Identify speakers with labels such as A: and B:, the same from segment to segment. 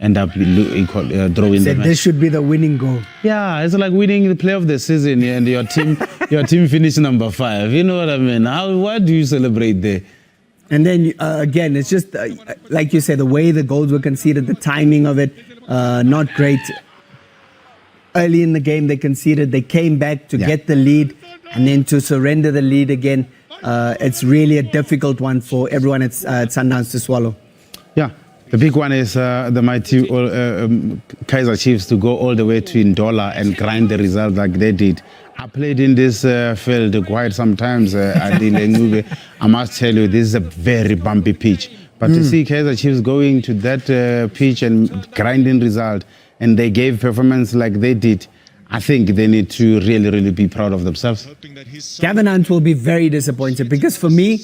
A: end up drawing
B: Said
A: the match.
B: this should be the winning goal.
A: Yeah, it's like winning the play of the season and your team finished number 5. You know what I mean? What do you celebrate there?
B: And then again, it's just like you said, the way the goals were conceded, the timing of it, not great. Early in the game, they conceded. They came back to get the lead, and then to surrender the lead again. It's really a difficult one for everyone at Sundowns to swallow.
A: Yeah, the big one is the mighty Kaizer Chiefs to go all the way to Ndola and grind the result like they did. I played in this field quite sometimes. I must tell you, this is a very bumpy pitch. But to see Kaizer Chiefs going to that pitch and grinding result, and they gave performance like they did, I think they need to really, really be proud of themselves.
B: Gavin Hunt will be very disappointed because for me,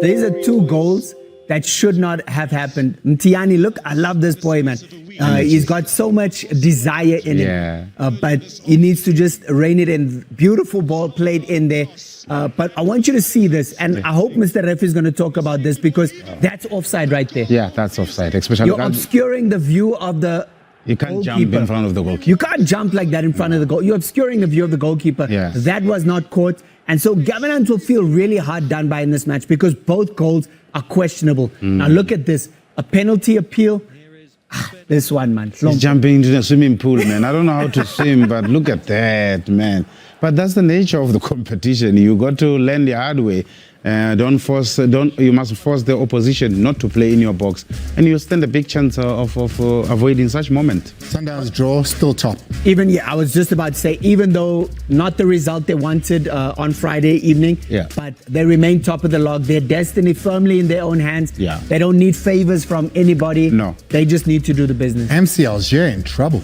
B: these are 2 goals that should not have happened. Mtiani, look, I love this boy, man. He's got so much desire in him, but he needs to just rein it in. Beautiful ball played in there. But I want you to see this, and I hope Mr. Ref is going to talk about this because that's offside right there.
A: Yeah, that's offside. Especially
B: you're obscuring the view of the
A: You can't
B: goalkeeper.
A: jump in front of the goalkeeper.
B: You can't jump like that in front of the goal. You're obscuring the view of the goalkeeper.
A: Yeah.
B: That was not caught. And so Gavin Hunt will feel really hard done by in this match because both goals are questionable. Now look at this. A penalty appeal. This one, man.
A: He's jumping into the swimming pool, man. I don't know how to swim, but look at that, man. But that's the nature of the competition. You got to learn the hard way. You must force the opposition not to play in your box, and you stand a big chance of avoiding such moment.
C: Sundowns draw, still top.
B: I was just about to say, even though not the result they wanted on Friday evening, but they remain top of the log. Their destiny firmly in their own hands.
A: Yeah.
B: They don't need favors from anybody.
A: No.
B: They just need to do the business.
C: MC Alger in trouble.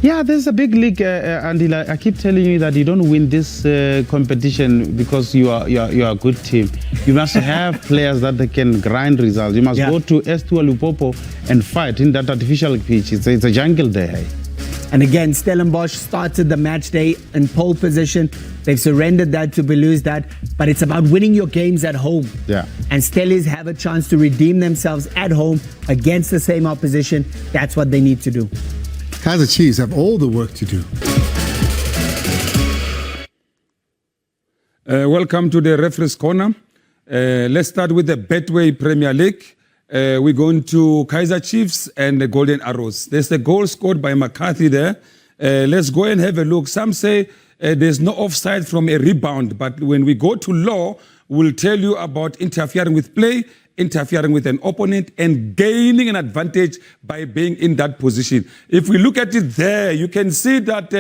A: Yeah, there's a big league, Andy. I keep telling you that you don't win this competition because you are a good team. You must have players that they can grind results. You must go to S2 Lupopo and fight in that artificial pitch. It's a jungle there.
B: And again, Stellenbosch started the match day in pole position. They've surrendered that to lose that. But it's about winning your games at home.
A: Yeah.
B: And Stellies have a chance to redeem themselves at home against the same opposition. That's what they need to do.
C: Kaizer Chiefs have all the work to do.
D: Welcome to the Referees Corner. Let's start with the Betway Premier League. We're going to Kaizer Chiefs and the Golden Arrows. There's the goal scored by McCarthy there. Let's go and have a look. Some say there's no offside from a rebound, but when we go to law, we'll tell you about interfering with play, interfering with an opponent, and gaining an advantage by being in that position. If we look at it there, you can see that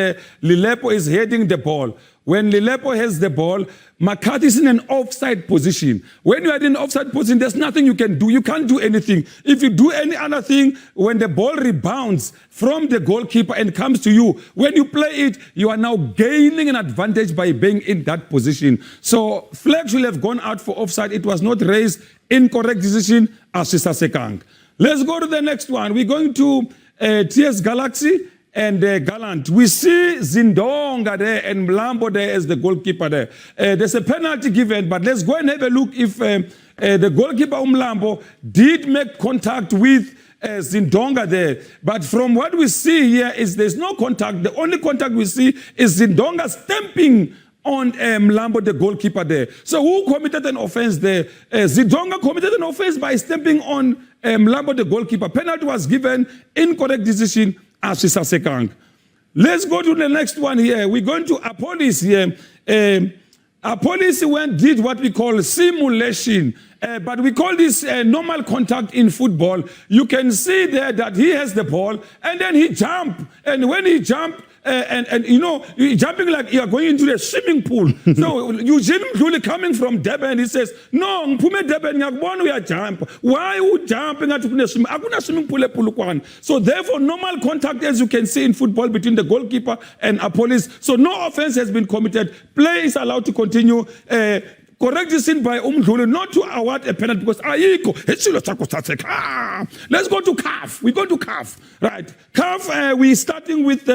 D: Lilepo is heading the ball. When Lilepo has the ball, McCarthy is in an offside position. When you are in an offside position, there's nothing you can do. You can't do anything. If you do any other thing, when the ball rebounds from the goalkeeper and comes to you, when you play it, you are now gaining an advantage by being in that position. So flag should have gone out for offside. It was not raised. Incorrect decision, Asisa Sekang. Let's go to the next one. We're going to TS Galaxy and Gallant. We see Zindonga there and Mlambo there as the goalkeeper there. There's a penalty given, but let's go and have a look if the goalkeeper Mlambo did make contact with Zindonga there. But from what we see here is there's no contact. The only contact we see is Zindonga stamping on Mlambo, the goalkeeper there. So who committed an offense there? Zindonga committed an offense by stamping on Mlambo, the goalkeeper. Penalty was given, incorrect decision, Asisa Sekang. Let's go to the next one here. We're going to Apolis here. Apolis did what we call simulation, but we call this normal contact in football. You can see there that he has the ball, and then he jumped. And when he jumped, and you know, you're jumping like you're going into the swimming pool. So Eugene Mdluli coming from Durban, he says, no, Mpume Durban, we are jump. Why are you jumping at the swimming pool? So therefore, normal contact, as you can see in football, between the goalkeeper and Apolis. So no offense has been committed. Play is allowed to continue. Correct decision by Mdluli not to award a penalty because let's go to CAF. We go to CAF. Right. CAF, we're starting with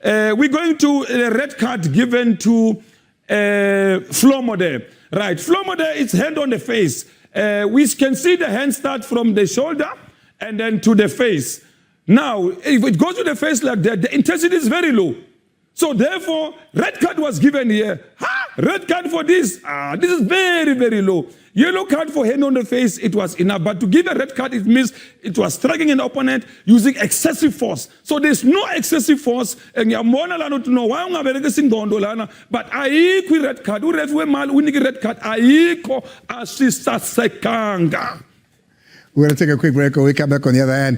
D: we're going to a red card given to Flomo there. Right. Flomo there is hand on the face. We can see the hand start from the shoulder and then to the face. Now, if it goes to the face like that, the intensity is very low. So therefore, red card was given here. Red card for this. This is very, very low. Yellow card for hand on the face, it was enough. But to give a red card, it means it was striking an opponent using excessive force. So there's no excessive force. And but ayikho red card. Uref wemal uniki red card. Ayikho asisasekanga.
C: We're going to take a quick break. When we come back on the other end,